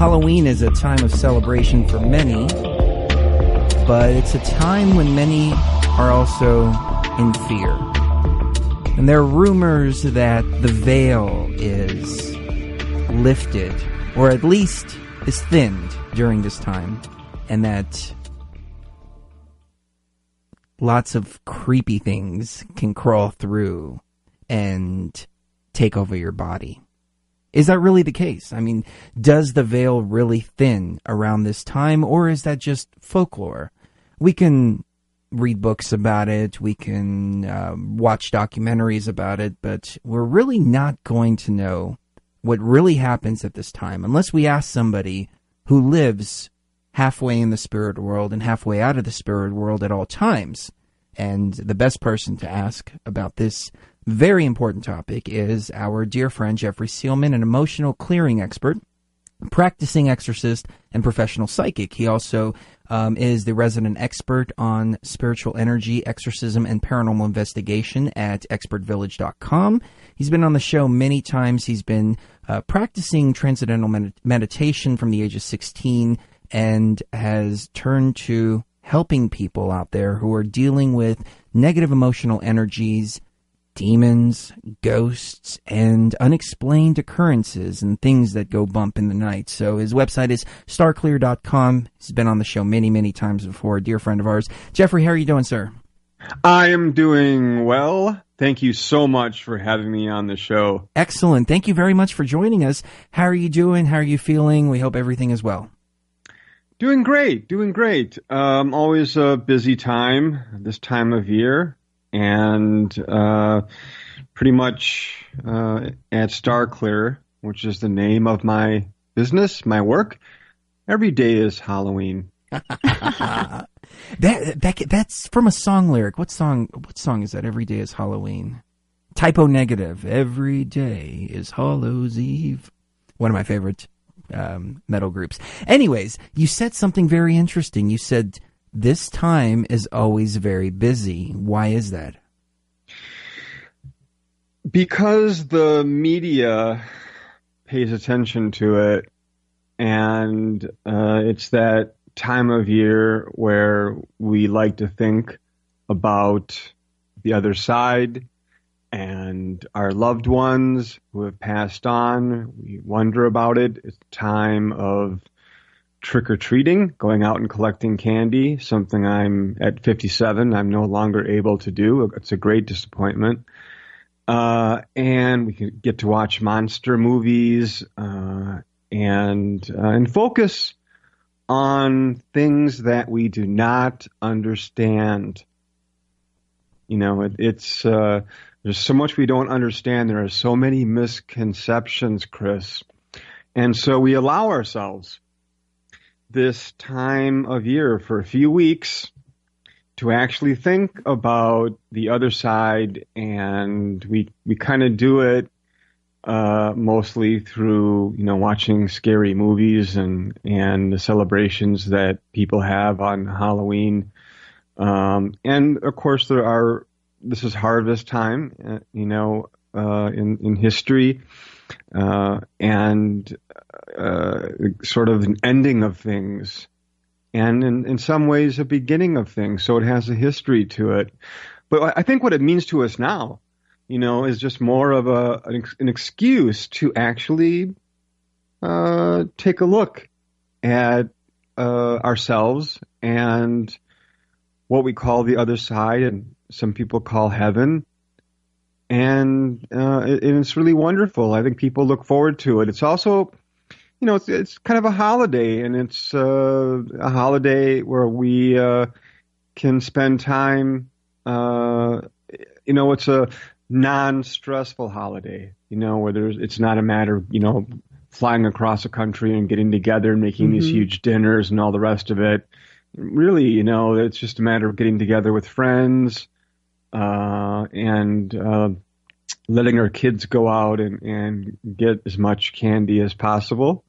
Halloween is a time of celebration for many, but it's a time when many are also in fear. And there are rumors that the veil is lifted, or at least is thinned during this time, and that lots of creepy things can crawl through and take over your body. Is that really the case? I mean, does the veil really thin around this time, or is that just folklore? We can read books about it, we can watch documentaries about it, but we're really not going to know what really happens at this time unless we ask somebody who lives halfway in the spirit world and halfway out of the spirit world at all times. And the best person to ask about this very important topic is our dear friend Jeffrey Seelman, an emotional clearing expert, practicing exorcist, and professional psychic. He also is the resident expert on spiritual energy, exorcism, and paranormal investigation at expertvillage.com. He's been on the show many times. He's been practicing transcendental meditation from the age of 16 and has turned to helping people out there who are dealing with negative emotional energies, demons, ghosts, and unexplained occurrences and things that go bump in the night. So his website is starclear.com. He's been on the show many, many times before. A dear friend of ours. Jeffrey, how are you doing, sir? I am doing well. Thank you so much for having me on the show. Excellent. Thank you very much for joining us. How are you doing? How are you feeling? We hope everything is well. Doing great. Always a busy time this time of year. And pretty much at StarClear, which is the name of my business, my work, every day is Halloween. That's from a song lyric. What song is that? Every day is Halloween. Typo negative. Every day is Hallows Eve. One of my favorite metal groups. Anyways, you said something very interesting. You said this time is always very busy. Why is that? Because the media pays attention to it, and it's that time of year where we like to think about the other side and our loved ones who have passed on. We wonder about it. It's time of trick-or-treating, going out and collecting candy, something I'm at 57, I'm no longer able to do. It's a great disappointment. And we can get to watch monster movies and focus on things that we do not understand. You know, it's there's so much we don't understand. There are so many misconceptions, Chris. And so we allow ourselves this time of year for a few weeks to actually think about the other side, and we kind of do it mostly through, you know, watching scary movies and the celebrations that people have on Halloween. And of course this is harvest time, in history, and sort of an ending of things, and in some ways a beginning of things. So it has a history to it. But I think what it means to us now, you know, is just more of an excuse to actually take a look at ourselves and what we call the other side, and some people call heaven. And it's really wonderful. I think people look forward to it. It's also, you know, it's kind of a holiday, and it's a holiday where we can spend time. It's a non-stressful holiday. You know, where it's not a matter of, you know, flying across the country and getting together and making these huge dinners and all the rest of it. Really, you know, it's just a matter of getting together with friends. And letting our kids go out and get as much candy as possible,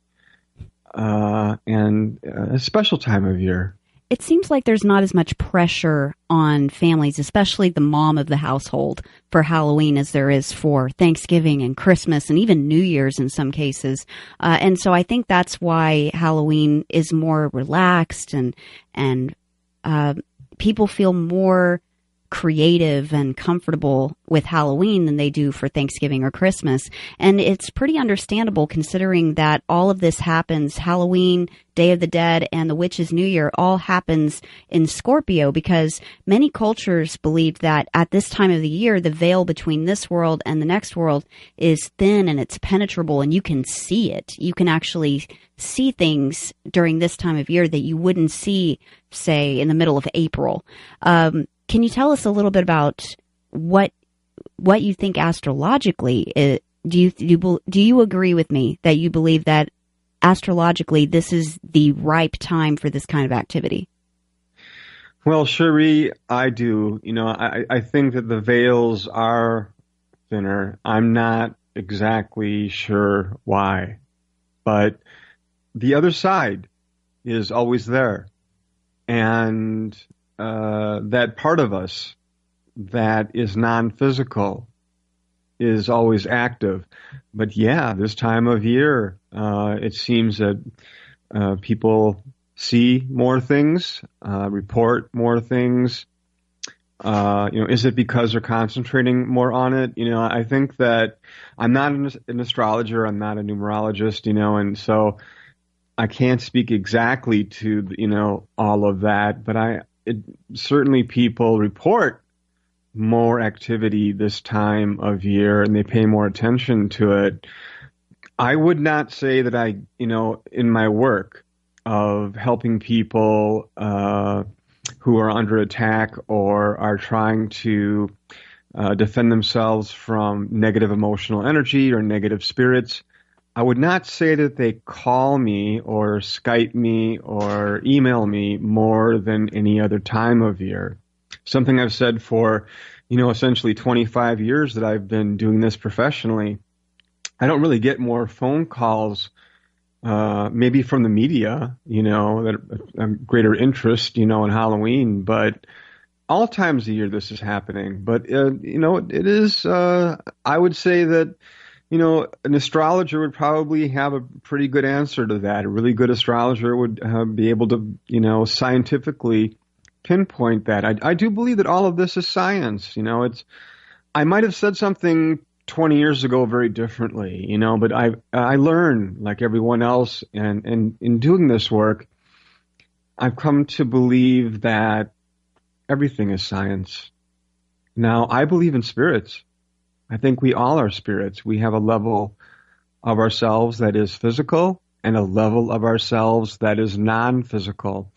and a special time of year. It seems like there's not as much pressure on families, especially the mom of the household, for Halloween as there is for Thanksgiving and Christmas and even New Year's in some cases. And so I think that's why Halloween is more relaxed and people feel more creative and comfortable with Halloween than they do for Thanksgiving or Christmas. And it's pretty understandable considering that all of this happens, Halloween, Day of the Dead, and the Witch's New Year all happens in Scorpio, because many cultures believe that at this time of the year, the veil between this world and the next world is thin and it's penetrable and you can see it. You can actually see things during this time of year that you wouldn't see, say, in the middle of April. Can you tell us a little bit about what you think astrologically? Do you agree with me that you believe that astrologically this is the ripe time for this kind of activity? Well, Cherie, I do. I think that the veils are thinner. I'm not exactly sure why, but the other side is always there. And that part of us that is non-physical is always active. But yeah, this time of year, it seems that people see more things, report more things. Is it because they're concentrating more on it? I think that I'm not an astrologer, I'm not a numerologist, and so I can't speak exactly to, all of that, but certainly people report more activity this time of year and they pay more attention to it. I would not say that in my work of helping people who are under attack or are trying to defend themselves from negative emotional energy or negative spirits, I would not say that they call me or Skype me or email me more than any other time of year. Something I've said for, essentially 25 years that I've been doing this professionally. I don't really get more phone calls, maybe from the media, that greater interest, in Halloween, but all times of year this is happening. But, it is, I would say that, an astrologer would probably have a pretty good answer to that. A really good astrologer would be able to, scientifically pinpoint that. I do believe that all of this is science. I might have said something 20 years ago very differently, but I learn like everyone else. And in doing this work, I've come to believe that everything is science. Now, I believe in spirits. I think we all are spirits. We have a level of ourselves that is physical and a level of ourselves that is non-physical.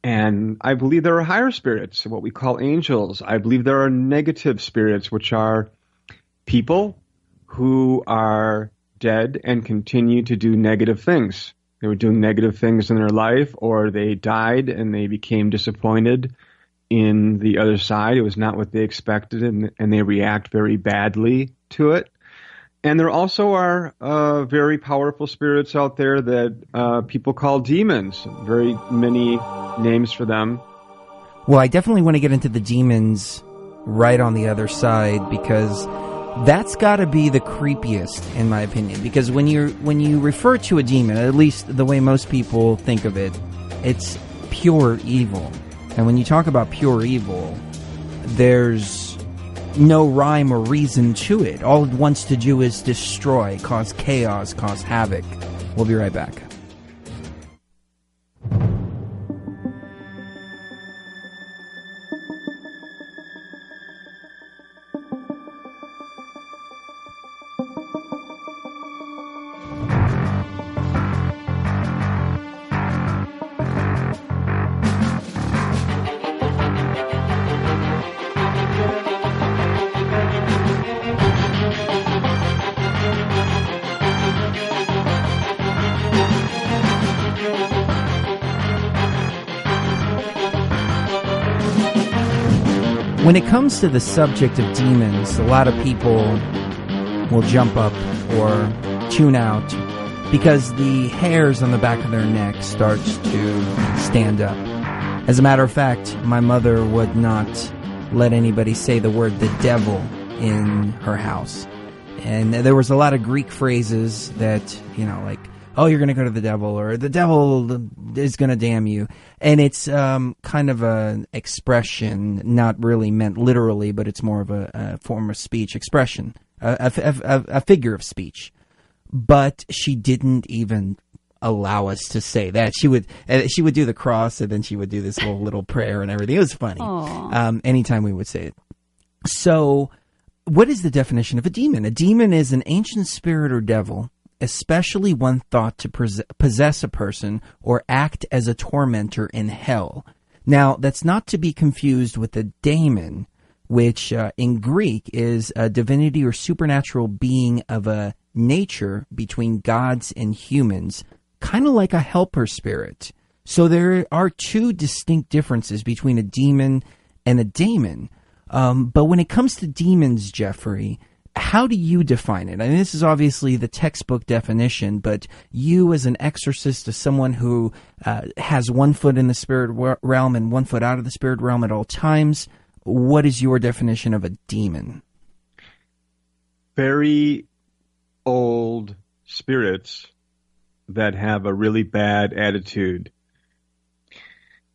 And I believe there are higher spirits, what we call angels. I believe there are negative spirits, which are people who are dead and continue to do negative things. They were doing negative things in their life, or they died and they became disappointed in the other side. It was not what they expected, and they react very badly to it. And there also are very powerful spirits out there that people call demons. Very many names for them. Well, I definitely want to get into the demons right on the other side, because that's got to be the creepiest, in my opinion. Because when you refer to a demon, at least the way most people think of it, it's pure evil. And when you talk about pure evil, there's no rhyme or reason to it. All it wants to do is destroy, cause chaos, cause havoc. We'll be right back. When it comes to the subject of demons, a lot of people will jump up or tune out because the hairs on the back of their neck starts to stand up. As a matter of fact, my mother would not let anybody say the word the devil in her house. And there was a lot of Greek phrases that, like, oh, you're going to go to the devil, or the devil is going to damn you. And it's kind of an expression, not really meant literally, but it's more of a form of speech expression, a figure of speech. But she didn't even allow us to say that. She would do the cross, and then she would do this little prayer and everything. It was funny. Anytime we would say it. So what is the definition of a demon? A demon is an ancient spirit or devil, especially one thought to possess a person or act as a tormentor in hell. Now, that's not to be confused with a daemon, which in Greek is a divinity or supernatural being of a nature between gods and humans, kind of like a helper spirit. So there are two distinct differences between a demon and a daemon. But when it comes to demons, Jeffrey, how do you define it? I mean, this is obviously the textbook definition, but you as an exorcist, as someone who has one foot in the spirit realm and one foot out of the spirit realm at all times, what is your definition of a demon? Very old spirits that have a really bad attitude.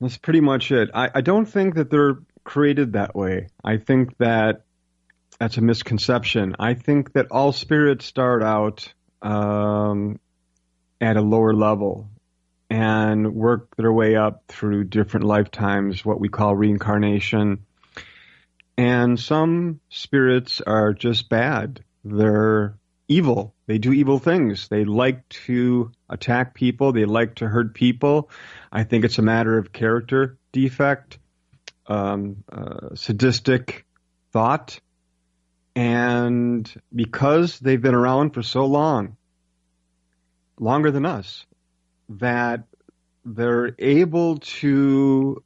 That's pretty much it. I don't think that they're created that way. I think that that's a misconception. I think that all spirits start out at a lower level and work their way up through different lifetimes, what we call reincarnation. And some spirits are just bad. They're evil. They do evil things. They like to attack people. They like to hurt people. I think it's a matter of character defect, sadistic thought. And because they've been around for so long, longer than us, that they're able to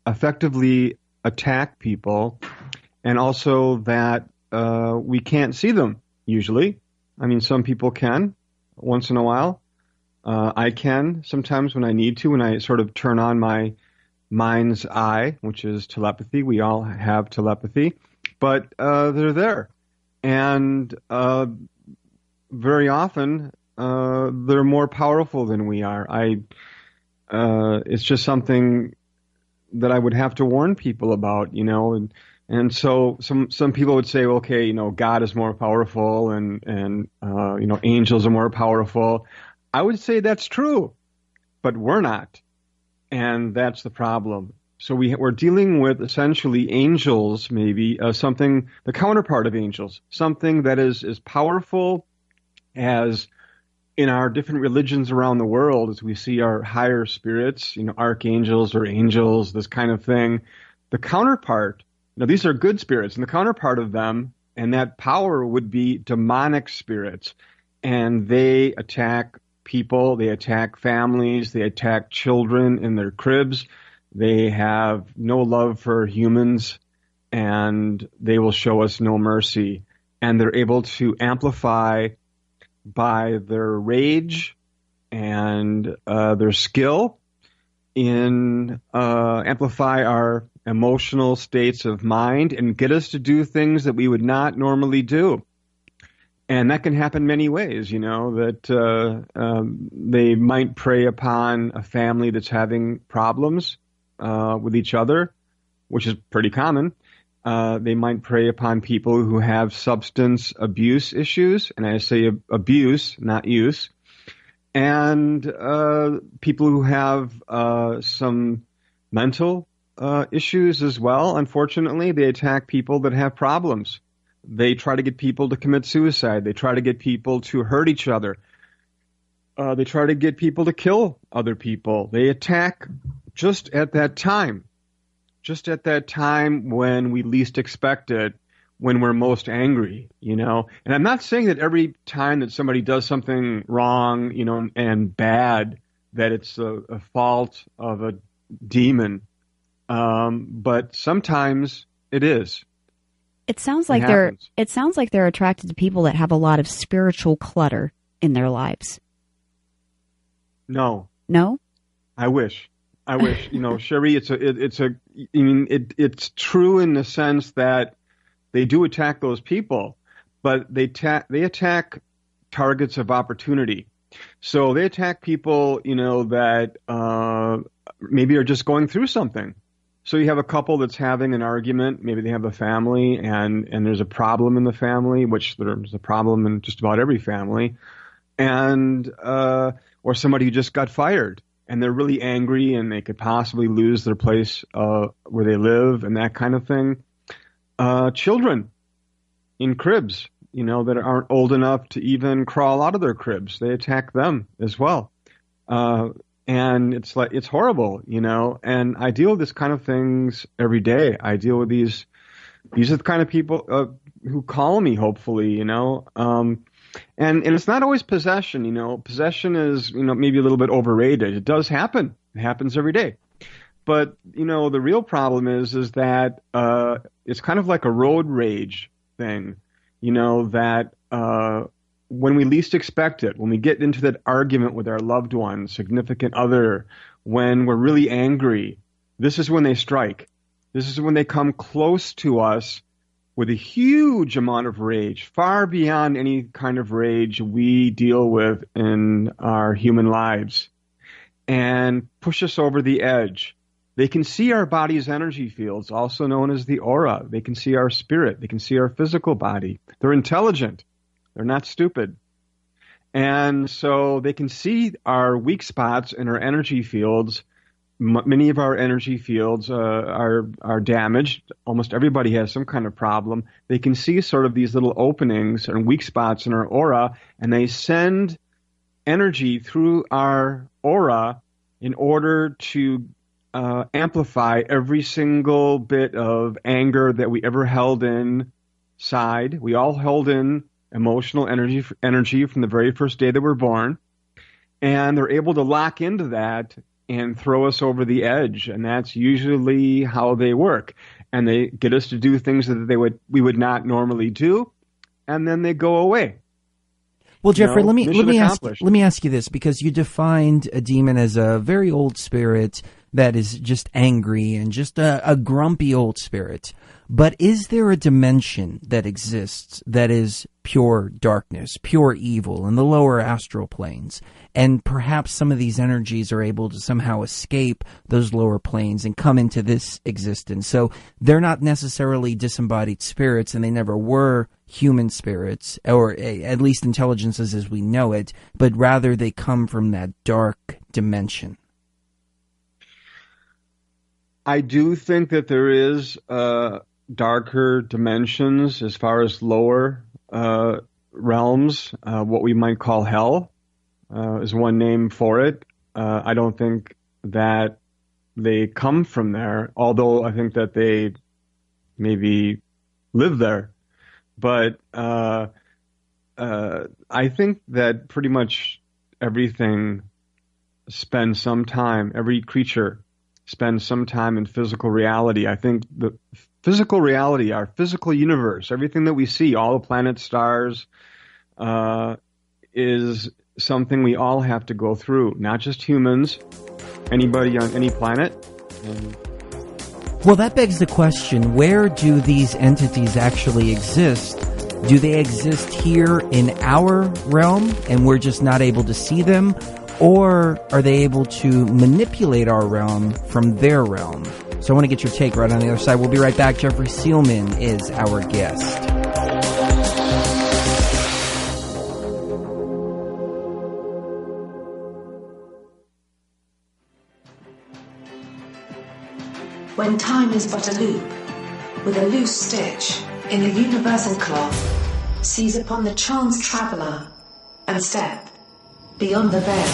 effectively attack people, and also that we can't see them usually. I mean, some people can once in a while. I can sometimes when I need to, when I sort of turn on my mind's eye, which is telepathy. We all have telepathy, but they're there. And very often they're more powerful than we are. It's just something that I would have to warn people about, and so some people would say, okay, God is more powerful, and angels are more powerful. I would say that's true, but we're not, and that's the problem. So we're dealing with essentially angels, maybe something, the counterpart of angels, something that is as powerful as in our different religions around the world, as we see our higher spirits, archangels or angels, this kind of thing. The counterpart, these are good spirits, and the counterpart of them and that power would be demonic spirits, and they attack people, they attack families, they attack children in their cribs. They have no love for humans, and they will show us no mercy. And they're able to amplify by their rage and their skill in amplify our emotional states of mind and get us to do things that we would not normally do. And that can happen many ways, that they might prey upon a family that's having problems with each other, which is pretty common. They might prey upon people who have substance abuse issues, and I say abuse, not use, and people who have some mental issues as well. Unfortunately, they attack people that have problems. They try to get people to commit suicide. They try to get people to hurt each other. They try to get people to kill other people. They attack just at that time when we least expect it, when we're most angry, And I'm not saying that every time that somebody does something wrong, and bad, that it's a fault of a demon. But sometimes it is. It sounds like they're attracted to people that have a lot of spiritual clutter in their lives. No. No? I wish. I wish, Sherry, it's true in the sense that they do attack those people, but they attack targets of opportunity. So they attack people, that maybe are just going through something. So you have a couple that's having an argument. Maybe they have a family, and there's a problem in the family, which there's a problem in just about every family, and or somebody who just got fired, and they're really angry, and they could possibly lose their place where they live, and that kind of thing. Children in cribs, that aren't old enough to even crawl out of their cribs. They attack them as well. And it's horrible, and I deal with this kind of things every day. I deal with these are the kind of people who call me, hopefully, and it's not always possession, possession is, maybe a little bit overrated. It does happen. It happens every day. But, the real problem is that it's kind of like a road rage thing, that when we least expect it, when we get into that argument with our loved one, significant other, when we're really angry, this is when they strike. This is when they come close to us with a huge amount of rage, far beyond any kind of rage we deal with in our human lives, and push us over the edge. They can see our body's energy fields, also known as the aura. They can see our spirit. They can see our physical body. They're intelligent. They're not stupid. And so they can see our weak spots in our energy fields. Many of our energy fields are damaged. Almost everybody has some kind of problem. They can see sort of these little openings and weak spots in our aura, and they send energy through our aura in order to amplify every single bit of anger that we ever held inside. We all held in emotional energy from the very first day that we're born, and they're able to lock into that and throw us over the edge, and that's usually how they work. And they get us to do things that we would not normally do, and then they go away. Well, Jeffrey, let me ask you this, because you defined a demon as a very old spirit that is just angry and just a grumpy old spirit. But is there a dimension that exists that is pure darkness, pure evil in the lower astral planes? And perhaps some of these energies are able to somehow escape those lower planes and come into this existence. So they're not necessarily disembodied spirits, and they never were human spirits, or at least intelligences as we know it, but rather they come from that dark dimension. I do think that there is darker dimensions as far as lower realms. What we might call hell is one name for it. I don't think that they come from there, although I think that they maybe live there. But I think that pretty much everything spends some time, every creature spend some time in physical reality. I think the physical reality, our physical universe, everything that we see, all the planets, stars, is something we all have to go through, not just humans, anybody on any planet. Well, that begs the question, where do these entities actually exist? Do they exist here in our realm and we're just not able to see them? Or are they able to manipulate our realm from their realm? So I want to get your take right on the other side. We'll be right back. Jeffrey Seelman is our guest. When time is but a loop, with a loose stitch in the universal cloth, seize upon the chance traveler and step beyond the veil.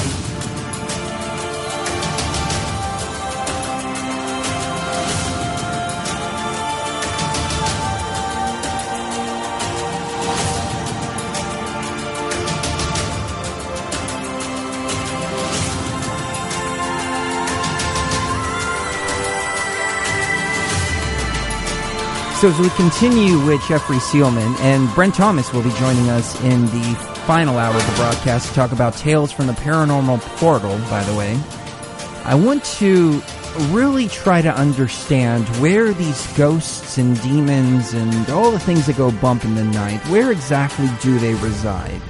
So as we continue with Jeffrey Seelman, and Brent Thomas will be joining us in the final hour of the broadcast to talk about Tales from the Paranormal Portal, by the way. I want to really try to understand where these ghosts and demons and all the things that go bump in the night, where exactly do they reside?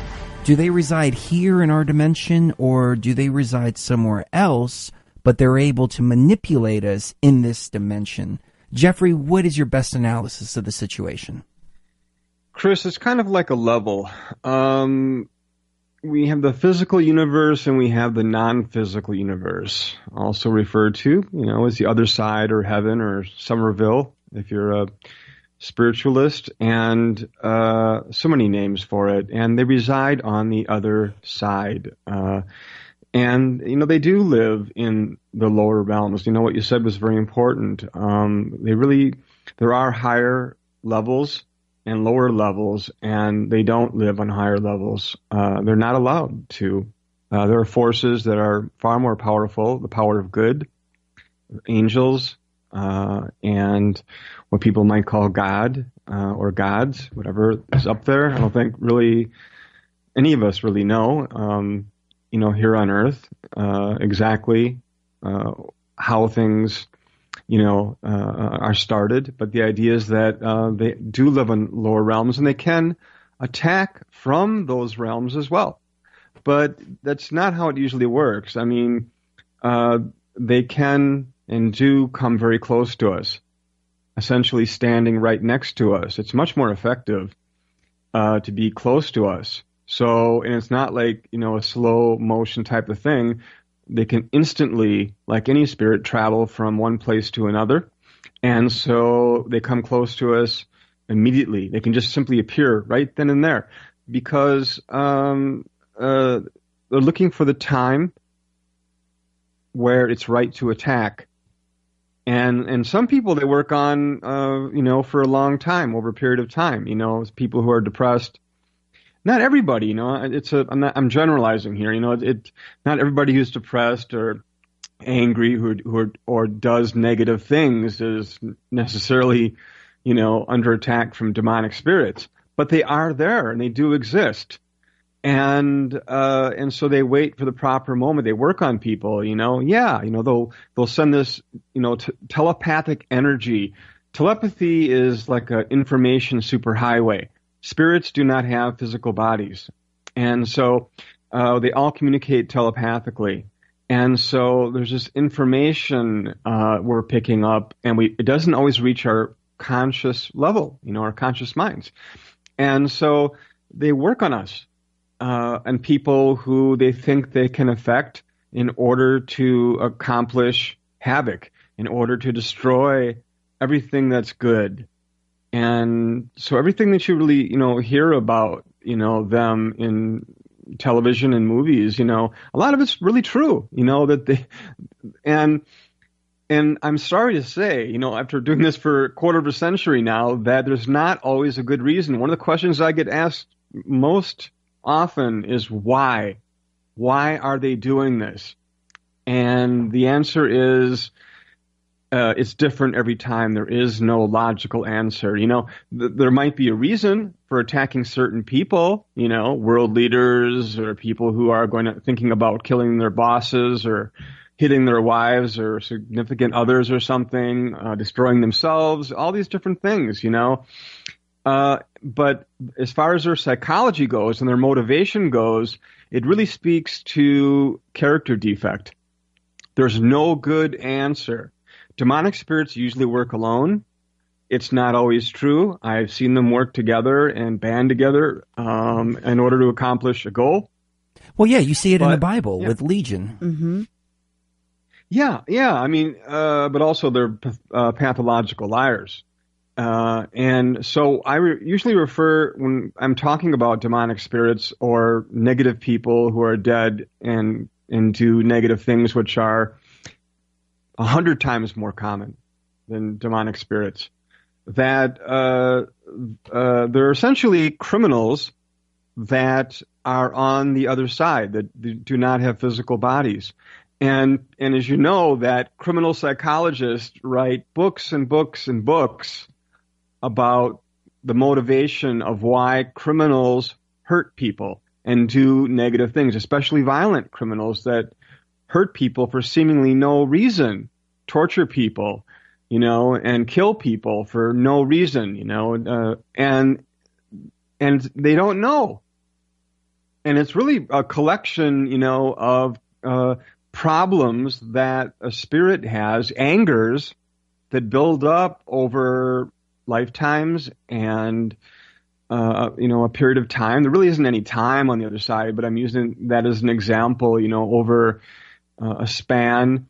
Do they reside here in our dimension, or do they reside somewhere else, but they're able to manipulate us in this dimension? Jeffrey, what is your best analysis of the situation? Chris, it's kind of like a level. We have the physical universe and we have the non-physical universe, also referred to, as the other side or heaven or Somerville, if you're a spiritualist, and so many names for it. And they reside on the other side. And they do live in the lower realms. What you said was very important. There are higher levels and lower levels, and they don't live on higher levels. They're not allowed to. There are forces that are far more powerful, the power of good, angels, and what people might call God or gods, whatever is up there. I don't think really any of us really know, here on Earth, exactly how things are started, but the idea is that they do live in lower realms and they can attack from those realms as well. But that's not how it usually works. I mean, they can and do come very close to us, essentially standing right next to us. It's much more effective to be close to us. So, and it's not like, a slow motion type of thing. They can instantly, like any spirit, travel from one place to another. And so they come close to us immediately. They can just simply appear right then and there because they're looking for the time where it's right to attack. And some people they work on, for a long time, over a period of time, people who are depressed. Not everybody, I'm generalizing here. Not everybody who's depressed or angry or does negative things is necessarily, under attack from demonic spirits. But they are there and they do exist, and so they wait for the proper moment. They work on people, they'll send this, telepathic energy. Telepathy is like an information superhighway. Spirits do not have physical bodies, and so they all communicate telepathically. And so there's this information we're picking up, and it doesn't always reach our conscious level, our conscious minds. And so they work on us and people who they think they can affect in order to accomplish havoc, in order to destroy everything that's good. And so everything that you really, hear about, them in television and movies, a lot of it's really true, that they, and I'm sorry to say, after doing this for a quarter of a century now, that there's not always a good reason. One of the questions I get asked most often is why? Why are they doing this? And the answer is, it's different every time. There is no logical answer. There might be a reason for attacking certain people, world leaders or people who are thinking about killing their bosses or hitting their wives or significant others or something, destroying themselves, all these different things, But as far as their psychology goes and their motivation goes, it really speaks to character defect. There's no good answer. Demonic spirits usually work alone. It's not always true. I've seen them work together and band together in order to accomplish a goal. Well, yeah, you see it in the Bible with Legion. Mm-hmm. Yeah. I mean, but also they're pathological liars. And so I usually refer, when I'm talking about demonic spirits or negative people who are dead and do negative things, which are 100 times more common than demonic spirits, that they're essentially criminals that are on the other side, that do not have physical bodies. And as you know, that criminal psychologists write books and books and books about the motivation of why criminals hurt people and do negative things, especially violent criminals that hurt people for seemingly no reason, torture people, and kill people for no reason, and they don't know. And it's really a collection, of problems that a spirit has, angers that build up over lifetimes and a period of time. There really isn't any time on the other side, but I'm using that as an example, over a span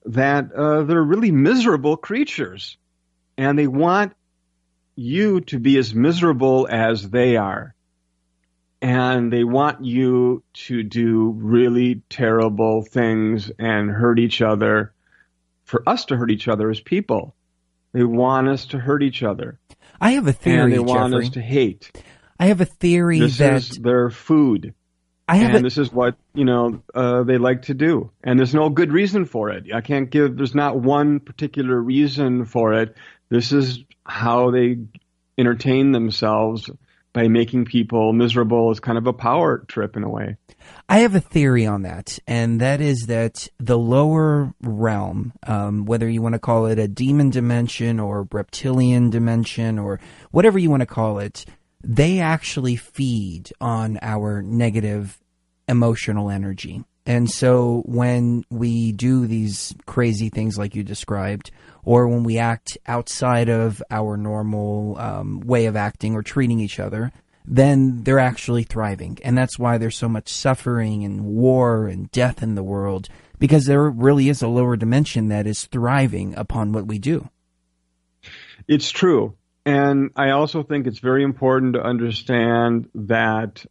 that they're really miserable creatures, and they want you to be as miserable as they are. And they want you to do really terrible things and hurt each other, for us to hurt each other as people. They want us to hurt each other. I have a theory, and they want Jeffrey. us to hate. I have a theory this is their food. This is what, they like to do. And there's no good reason for it. There's not one particular reason for it. This is how they entertain themselves, by making people miserable. As kind of a power trip in a way. I have a theory on that, and that is that the lower realm, whether you want to call it a demon dimension or reptilian dimension or whatever you want to call it, they actually feed on our negative emotional energy. And so when we do these crazy things like you described, or when we act outside of our normal way of acting or treating each other, then they're actually thriving. And that's why there's so much suffering and war and death in the world, because there really is a lower dimension that is thriving upon what we do. It's true. And I also think it's very important to understand that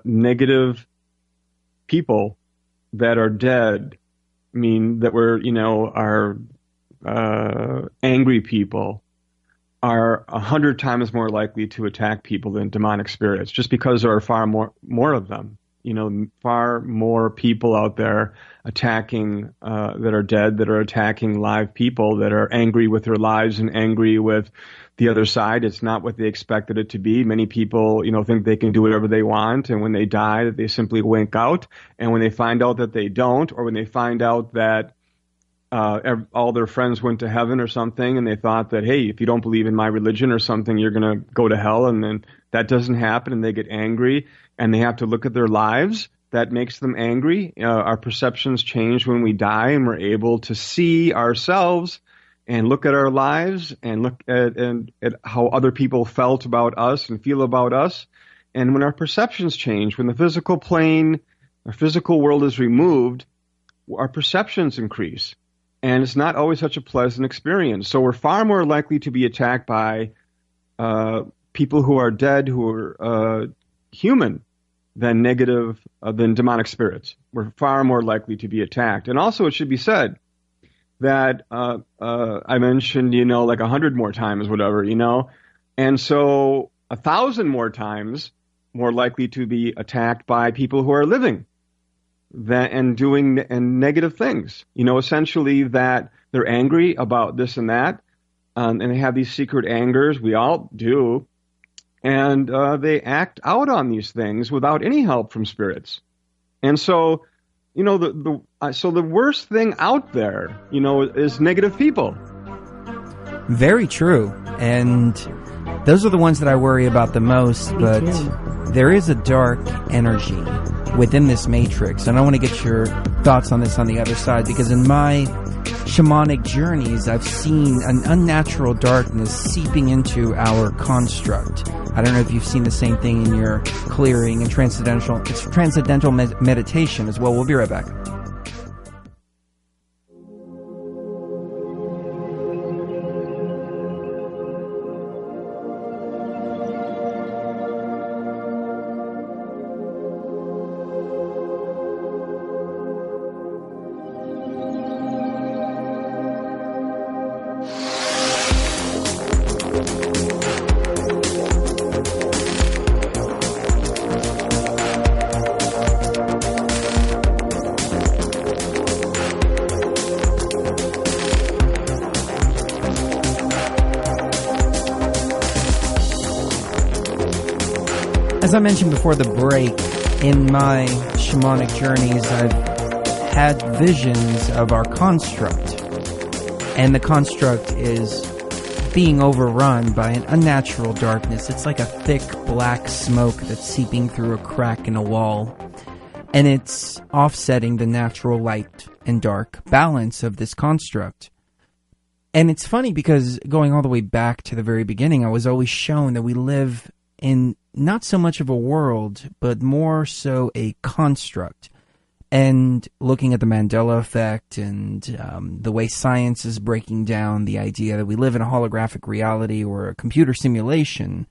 negative people that are dead, are angry people, are 100 times more likely to attack people than demonic spirits, just because there are far more of them. Far more people out there attacking that are dead, that are attacking live people, that are angry with their lives and angry with the other side. It's not what they expected it to be. Many people, think they can do whatever they want, and when they die, they simply wink out. And when they find out that they don't, or when they find out that all their friends went to heaven or something, and they thought that, hey, if you don't believe in my religion or something, you're going to go to hell, and then that doesn't happen, and they get angry, and they have to look at their lives. That makes them angry. Our perceptions change when we die, and we're able to see ourselves and look at our lives and look at how other people felt about us and feel about us. And when our perceptions change, when the physical plane, our physical world is removed, our perceptions increase. And it's not always such a pleasant experience. So we're far more likely to be attacked by people who are dead, who are human, than demonic spirits. We're far more likely to be attacked. And also, it should be said that I mentioned, like 100 more times, whatever, and so 1,000 more times more likely to be attacked by people who are living. And doing negative things, essentially that they're angry about this and that, and they have these secret angers. We all do, and they act out on these things without any help from spirits. And so, the worst thing out there, is negative people. Very true, and those are the ones that I worry about the most. But there is a dark energy within this matrix, and I want to get your thoughts on this on the other side, because in my shamanic journeys, I've seen an unnatural darkness seeping into our construct. I don't know if you've seen the same thing in your clearing and transcendental meditation as well. We'll be right back. As I mentioned before the break, in my shamanic journeys, I've had visions of our construct, and the construct is being overrun by an unnatural darkness. It's like a thick black smoke that's seeping through a crack in a wall, and it's offsetting the natural light and dark balance of this construct. And it's funny because going all the way back to the very beginning, I was always shown that we live in not so much of a world, but more so a construct. And looking at the Mandela effect and the way science is breaking down the idea that we live in a holographic reality or a computer simulation,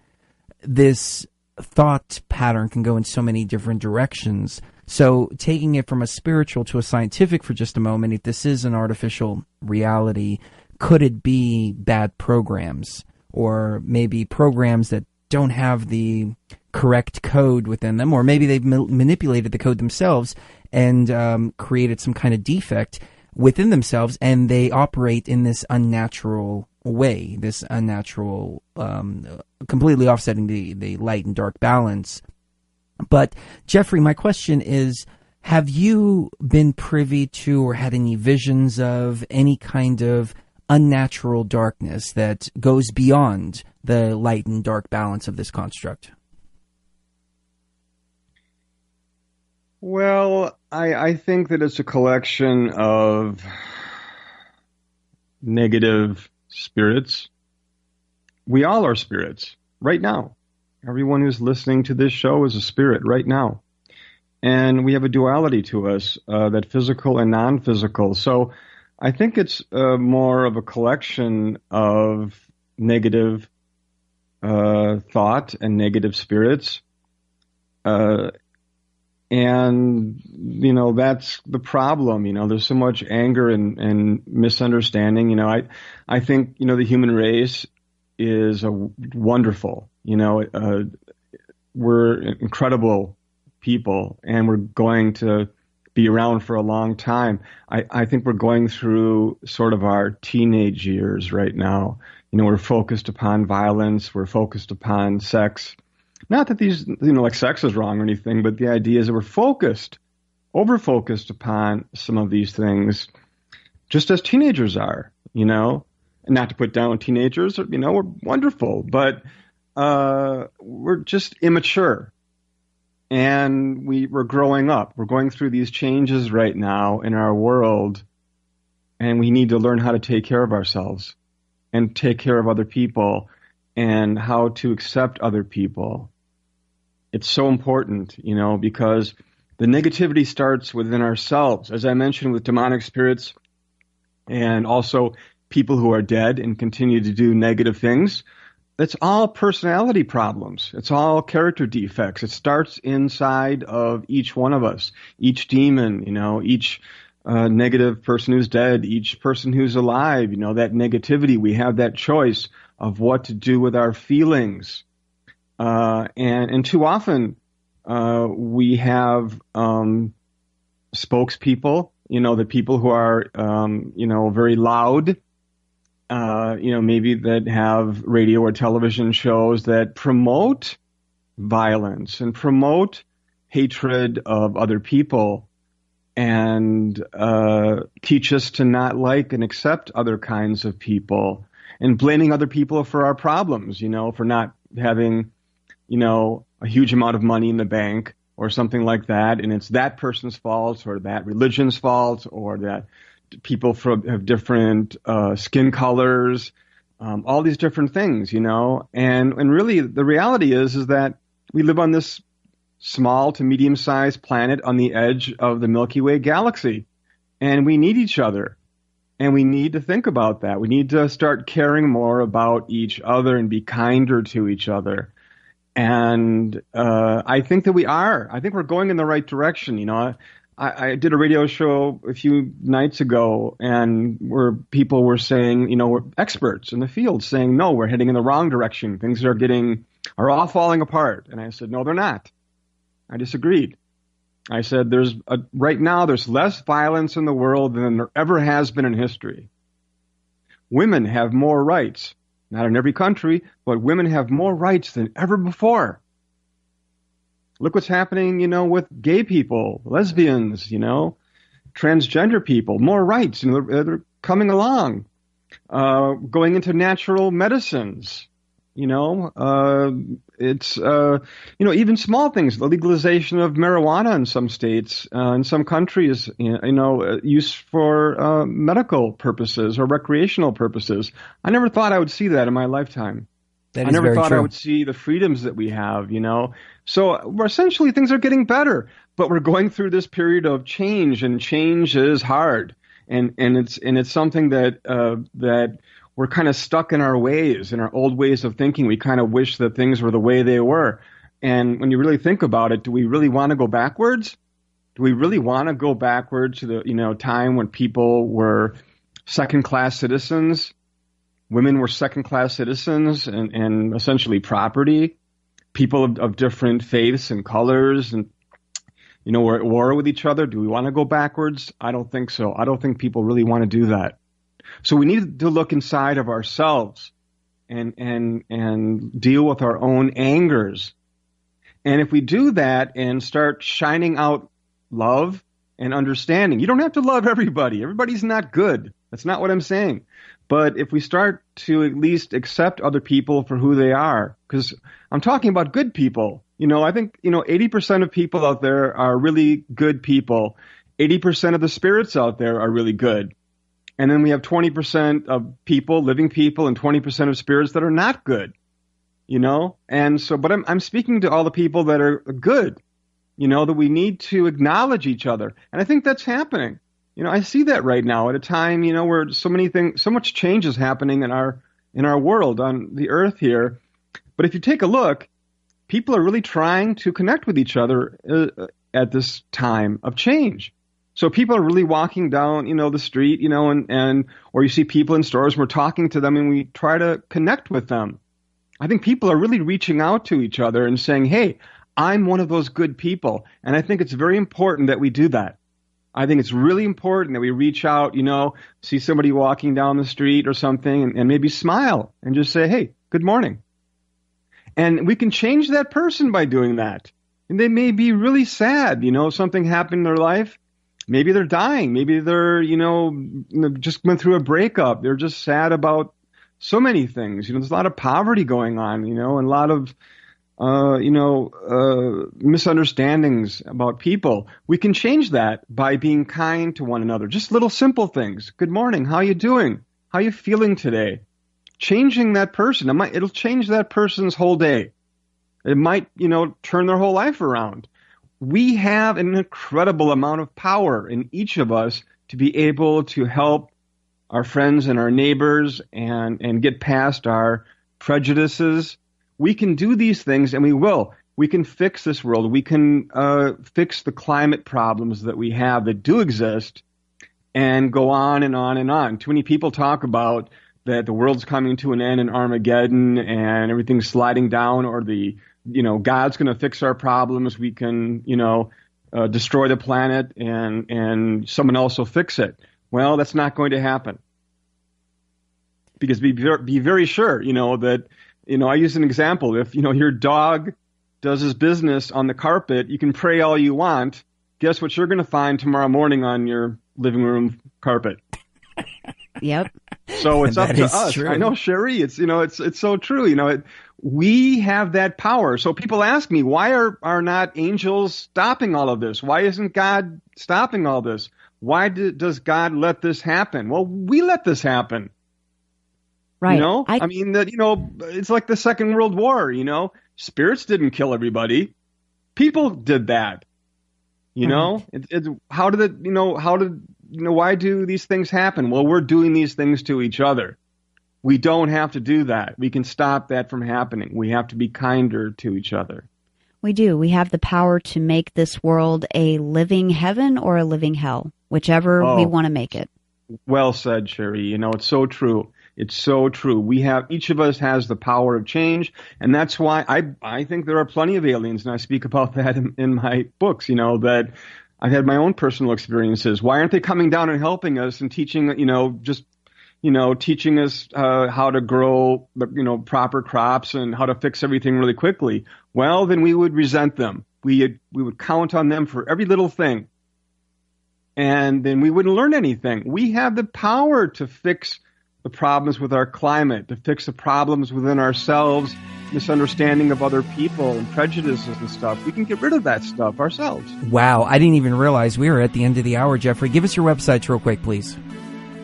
this thought pattern can go in so many different directions. So taking it from a spiritual to a scientific for just a moment, if this is an artificial reality, could it be bad programs, or maybe programs that don't have the correct code within them, or maybe they've manipulated the code themselves and created some kind of defect within themselves, and they operate in this unnatural way, this unnatural, completely offsetting the light and dark balance. But Jeffrey, my question is, have you been privy to or had any visions of any kind of unnatural darkness that goes beyond the light and dark balance of this construct? Well, I think that it's a collection of negative spirits. We all are spirits right now. Everyone who's listening to this show is a spirit right now. And we have a duality to us, that physical and non-physical. So I think it's more of a collection of negative thought and negative spirits. And, that's the problem. There's so much anger and misunderstanding. I think, the human race is wonderful. We're incredible people, and we're going to be around for a long time. I think we're going through sort of our teenage years right now. We're focused upon violence. We're focused upon sex. Not that these, like sex is wrong or anything, but the idea is that we're over-focused upon some of these things, just as teenagers are, And not to put down teenagers, we're wonderful, but we're just immature. And we're growing up. We're going through these changes right now in our world, and we need to learn how to take care of ourselves and take care of other people and how to accept other people. It's so important, because the negativity starts within ourselves. As I mentioned, with demonic spirits and also people who are dead and continue to do negative things, that's all personality problems. It's all character defects. It starts inside of each one of us, each demon, each negative person who's dead, each person who's alive, that negativity. We have that choice of what to do with our feelings. And too often we have spokespeople, the people who are, very loud, maybe that have radio or television shows that promote violence and promote hatred of other people and teach us to not like and accept other kinds of people and blaming other people for our problems, for not having a huge amount of money in the bank or something like that, and it's that person's fault or that religion's fault or that people have different skin colors, all these different things, and really the reality is that we live on this small to medium-sized planet on the edge of the Milky Way galaxy, and we need each other. And we need to think about that. We need to start caring more about each other and be kinder to each other. And I think that we are. I think we're going in the right direction. I did a radio show a few nights ago, and where people were saying, we're experts in the field saying, no, we're heading in the wrong direction. Things are all falling apart. And I said, no, they're not. I disagreed. I said, right now there's less violence in the world than there ever has been in history. Women have more rights. Not in every country, but women have more rights than ever before. Look what's happening, with gay people, lesbians, transgender people, more rights. They're coming along, going into natural medicines. It's even small things, the legalization of marijuana in some states, in some countries, use for medical purposes or recreational purposes. I never thought I would see that in my lifetime. That I is never very thought true. I would see the freedoms that we have, So essentially things are getting better, but we're going through this period of change, and change is hard. And it's something that we're kind of stuck in our ways, in our old ways of thinking. We kind of wish that things were the way they were. And when you really think about it, do we really want to go backwards? Do we really want to go backwards to the time when people were second-class citizens? Women were second-class citizens and essentially property. People of different faiths and colors, and were at war with each other. Do we want to go backwards? I don't think so. I don't think people really want to do that. So we need to look inside of ourselves and deal with our own angers. And if we do that and start shining out love and understanding, you don't have to love everybody. Everybody's not good. That's not what I'm saying. But if we start to at least accept other people for who they are, because I'm talking about good people. I think, 80% of people out there are really good people. 80% of the spirits out there are really good. And then we have 20% of people, living people, and 20% of spirits that are not good, And so, but I'm speaking to all the people that are good, that we need to acknowledge each other. And I think that's happening. I see that right now at a time, where so much change is happening in our world, on the earth here. But if you take a look, people are really trying to connect with each other at this time of change. So people are really walking down, the street, or you see people in stores, and we're talking to them and we try to connect with them. I think people are really reaching out to each other and saying, hey, I'm one of those good people. And I think it's very important that we do that. I think it's really important that we reach out, see somebody walking down the street or something, and maybe smile and just say, hey, good morning. And we can change that person by doing that. And they may be really sad, something happened in their life. Maybe they're dying. Maybe they're, just went through a breakup. They're just sad about so many things. There's a lot of poverty going on, and a lot of, misunderstandings about people. We can change that by being kind to one another. Just little simple things. Good morning. How you doing? How you feeling today? Changing that person. It'll change that person's whole day. It might, turn their whole life around. We have an incredible amount of power in each of us to be able to help our friends and our neighbors and get past our prejudices. We can do these things, and we will. We can fix this world. We can fix the climate problems that we have that do exist, and go on and on and on. Too many people talk about that the world's coming to an end in Armageddon and everything's sliding down, or God's going to fix our problems. We can, destroy the planet and someone else will fix it. Well, that's not going to happen. Because be very sure, that, I use an example. If, your dog does his business on the carpet, you can pray all you want. Guess what you're going to find tomorrow morning on your living room carpet? Yep. So it's up to us. True. I know, Sherry, it's so true. We have that power. So people ask me, why are not angels stopping all of this? Why isn't God stopping all this? Why does God let this happen? Well, we let this happen. Right. It's like the Second World War, Spirits didn't kill everybody. People did that. Why do these things happen? Well, we're doing these things to each other. We don't have to do that. We can stop that from happening. We have to be kinder to each other. We do. We have the power to make this world a living heaven or a living hell, whichever we want to make it. Well said, Sherry. It's so true. It's so true. Each of us has the power of change, and that's why I think there are plenty of aliens, and I speak about that in my books, that I've had my own personal experiences. Why aren't they coming down and helping us and teaching, teaching us how to grow, proper crops and how to fix everything really quickly? Well, then we would resent them. We would count on them for every little thing. and then we wouldn't learn anything. We have the power to fix the problems with our climate, to fix the problems within ourselves, misunderstanding of other people and prejudices and stuff. We can get rid of that stuff ourselves. Wow, I didn't even realize we were at the end of the hour, Jeffrey. Give us your websites real quick, please.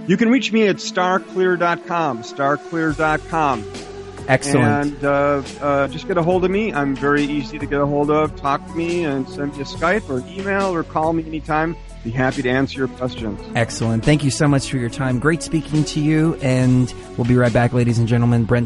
You can reach me at starclear.com, starclear.com. Excellent. And just get a hold of me. I'm very easy to get a hold of. Talk to me and send me a Skype or an email or call me anytime. Be happy to answer your questions. Excellent. Thank you so much for your time. Great speaking to you. And we'll be right back, ladies and gentlemen. Brent